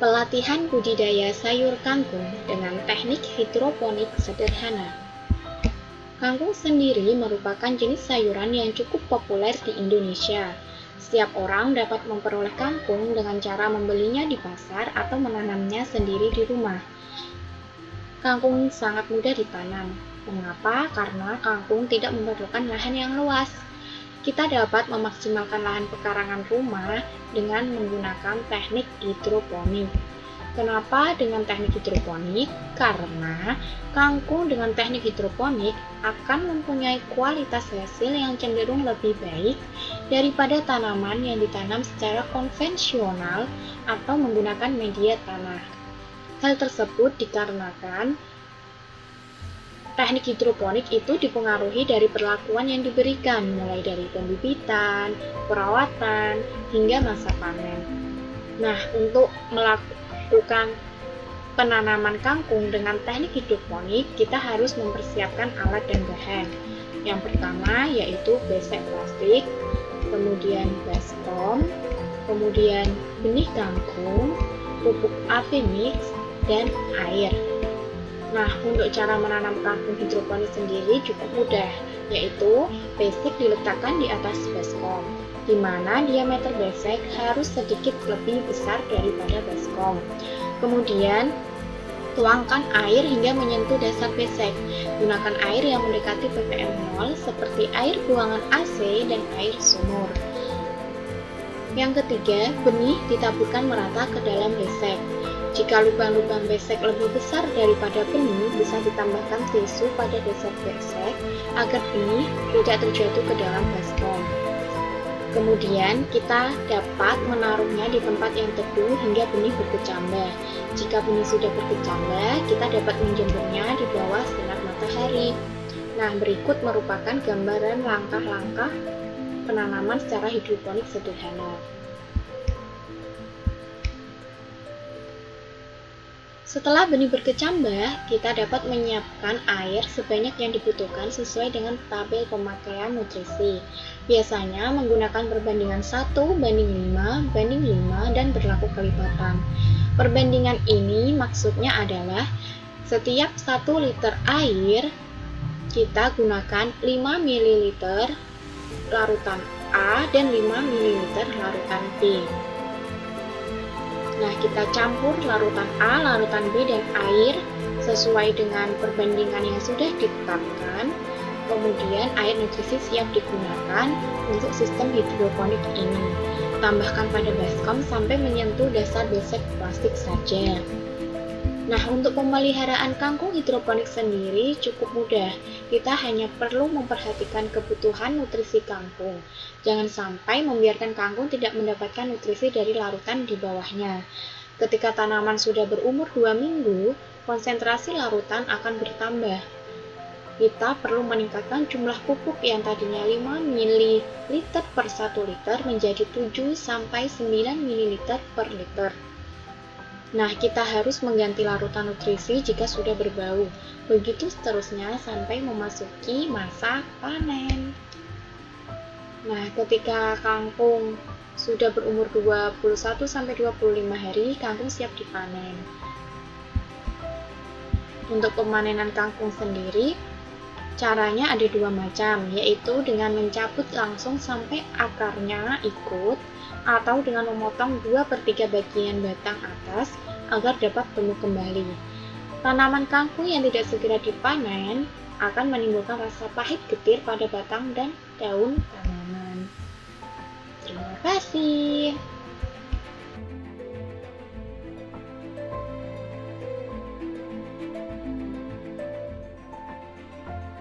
Pelatihan budidaya sayur kangkung dengan teknik hidroponik sederhana. Kangkung sendiri merupakan jenis sayuran yang cukup populer di Indonesia. Setiap orang dapat memperoleh kangkung dengan cara membelinya di pasar atau menanamnya sendiri di rumah. Kangkung sangat mudah ditanam. Mengapa? Karena kangkung tidak memerlukan lahan yang luas. Kita dapat memaksimalkan lahan pekarangan rumah dengan menggunakan teknik hidroponik. Kenapa dengan teknik hidroponik? Karena kangkung dengan teknik hidroponik akan mempunyai kualitas hasil yang cenderung lebih baik daripada tanaman yang ditanam secara konvensional atau menggunakan media tanah. Hal tersebut dikarenakan teknik hidroponik itu dipengaruhi dari perlakuan yang diberikan, mulai dari pembibitan, perawatan, hingga masa panen. Nah, untuk melakukan penanaman kangkung dengan teknik hidroponik, kita harus mempersiapkan alat dan bahan. Yang pertama yaitu besek plastik, kemudian baskom, kemudian benih kangkung, pupuk Apimix, dan air. Nah, untuk cara menanam kangkung hidroponik sendiri cukup mudah, yaitu besek diletakkan di atas baskom, di mana diameter besek harus sedikit lebih besar daripada baskom. Kemudian, tuangkan air hingga menyentuh dasar besek. Gunakan air yang mendekati ppm 0 seperti air buangan AC dan air sumur. Yang ketiga, benih ditaburkan merata ke dalam besek. Jika lubang-lubang besek lebih besar daripada benih, bisa ditambahkan tisu pada dasar besek agar benih tidak terjatuh ke dalam baskom. Kemudian, kita dapat menaruhnya di tempat yang teduh hingga benih berkecambah. Jika benih sudah berkecambah, kita dapat menjemurnya di bawah sinar matahari. Nah, berikut merupakan gambaran langkah-langkah penanaman secara hidroponik sederhana. Setelah benih berkecambah, kita dapat menyiapkan air sebanyak yang dibutuhkan sesuai dengan tabel pemakaian nutrisi. Biasanya menggunakan perbandingan 1:5 dan berlaku kelipatan. Perbandingan ini maksudnya adalah setiap 1 liter air, kita gunakan 5 ml larutan A dan 5 ml larutan B. Nah, kita campur larutan A, larutan B, dan air sesuai dengan perbandingan yang sudah ditetapkan. Kemudian air nutrisi siap digunakan untuk sistem hidroponik ini. Tambahkan pada baskom sampai menyentuh dasar besek plastik saja. Nah, untuk pemeliharaan kangkung hidroponik sendiri cukup mudah. Kita hanya perlu memperhatikan kebutuhan nutrisi kangkung. Jangan sampai membiarkan kangkung tidak mendapatkan nutrisi dari larutan di bawahnya. Ketika tanaman sudah berumur 2 minggu, konsentrasi larutan akan bertambah. Kita perlu meningkatkan jumlah pupuk yang tadinya 5 ml per 1 liter menjadi 7-9 ml per liter. Nah, kita harus mengganti larutan nutrisi jika sudah berbau. Begitu seterusnya sampai memasuki masa panen. Nah, ketika kangkung sudah berumur 21-25 hari, kangkung siap dipanen. Untuk pemanenan kangkung sendiri, caranya ada 2 macam, yaitu dengan mencabut langsung sampai akarnya ikut, atau dengan memotong 2/3 bagian batang atas agar dapat tumbuh kembali. Tanaman kangkung yang tidak segera dipanen akan menimbulkan rasa pahit getir pada batang dan daun tanaman. Terima kasih.